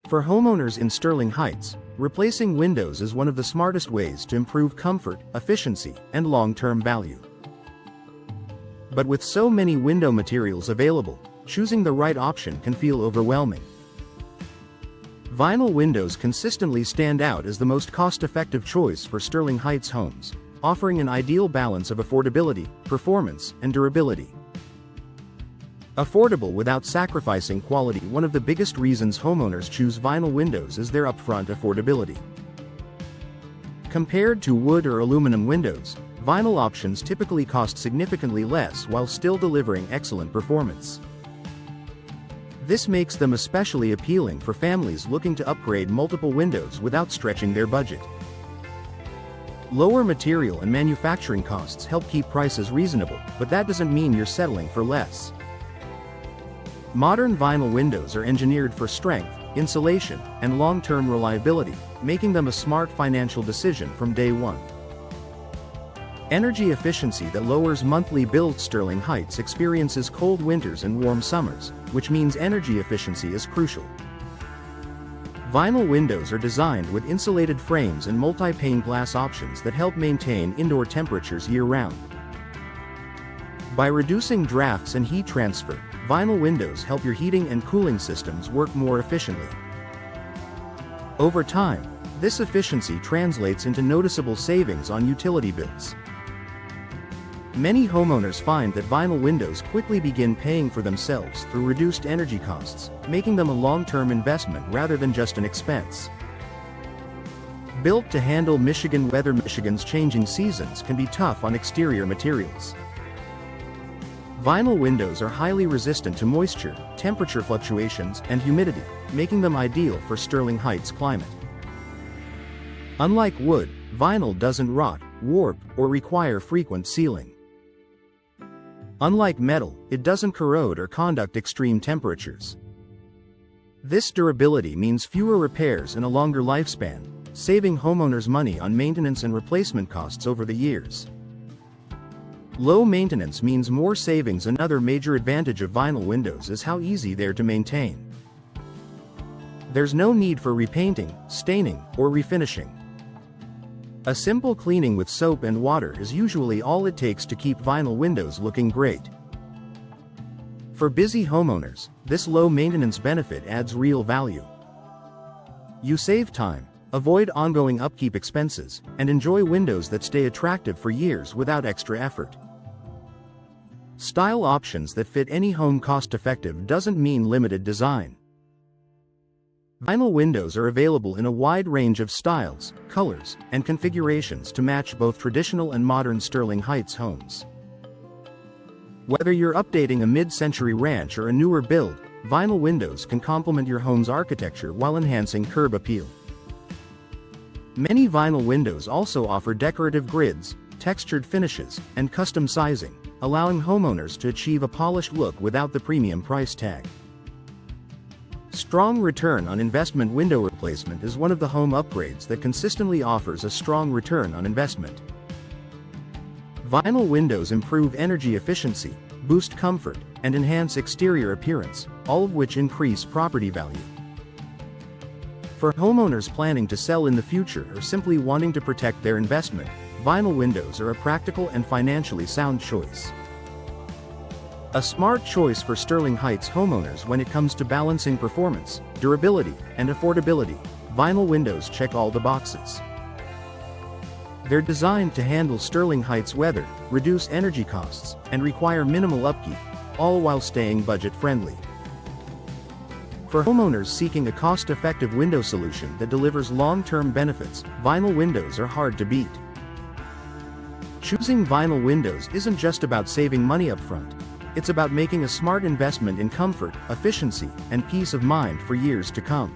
For homeowners in Sterling Heights, replacing windows is one of the smartest ways to improve comfort, efficiency, and long-term value. But with so many window materials available, choosing the right option can feel overwhelming. Vinyl windows consistently stand out as the most cost-effective choice for Sterling Heights homes, offering an ideal balance of affordability, performance, and durability. Affordable without sacrificing quality. One of the biggest reasons homeowners choose vinyl windows is their upfront affordability. Compared to wood or aluminum windows, vinyl options typically cost significantly less while still delivering excellent performance. This makes them especially appealing for families looking to upgrade multiple windows without stretching their budget. Lower material and manufacturing costs help keep prices reasonable, but that doesn't mean you're settling for less. Modern vinyl windows are engineered for strength, insulation, and long-term reliability, making them a smart financial decision from day one. Energy efficiency that lowers monthly bills. Sterling Heights experiences cold winters and warm summers, which means energy efficiency is crucial. Vinyl windows are designed with insulated frames and multi-pane glass options that help maintain indoor temperatures year-round. By reducing drafts and heat transfer, vinyl windows help your heating and cooling systems work more efficiently. Over time, this efficiency translates into noticeable savings on utility bills. Many homeowners find that vinyl windows quickly begin paying for themselves through reduced energy costs, making them a long-term investment rather than just an expense. Built to handle Michigan weather. Michigan's changing seasons can be tough on exterior materials. Vinyl windows are highly resistant to moisture, temperature fluctuations, and humidity, making them ideal for Sterling Heights climate. Unlike wood, vinyl doesn't rot, warp, or require frequent sealing. Unlike metal, it doesn't corrode or conduct extreme temperatures. This durability means fewer repairs and a longer lifespan, saving homeowners money on maintenance and replacement costs over the years. Low maintenance means more savings. Another major advantage of vinyl windows is how easy they are to maintain. There's no need for repainting, staining, or refinishing. A simple cleaning with soap and water is usually all it takes to keep vinyl windows looking great. For busy homeowners, this low maintenance benefit adds real value. You save time, avoid ongoing upkeep expenses, and enjoy windows that stay attractive for years without extra effort. Style options that fit any home. Cost-effective doesn't mean limited design. Vinyl windows are available in a wide range of styles, colors, and configurations to match both traditional and modern Sterling Heights homes. Whether you're updating a mid-century ranch or a newer build, vinyl windows can complement your home's architecture while enhancing curb appeal. Many vinyl windows also offer decorative grids, textured finishes, and custom sizing, allowing homeowners to achieve a polished look without the premium price tag. Strong return on investment. Window replacement is one of the home upgrades that consistently offers a strong return on investment. Vinyl windows improve energy efficiency, boost comfort, and enhance exterior appearance, all of which increase property value. For homeowners planning to sell in the future or simply wanting to protect their investment, vinyl windows are a practical and financially sound choice. A smart choice for Sterling Heights homeowners when it comes to balancing performance, durability, and affordability. Vinyl windows check all the boxes. They're designed to handle Sterling Heights weather, reduce energy costs, and require minimal upkeep, all while staying budget-friendly. For homeowners seeking a cost-effective window solution that delivers long-term benefits, vinyl windows are hard to beat. Choosing vinyl windows isn't just about saving money up front. It's about making a smart investment in comfort, efficiency, and peace of mind for years to come.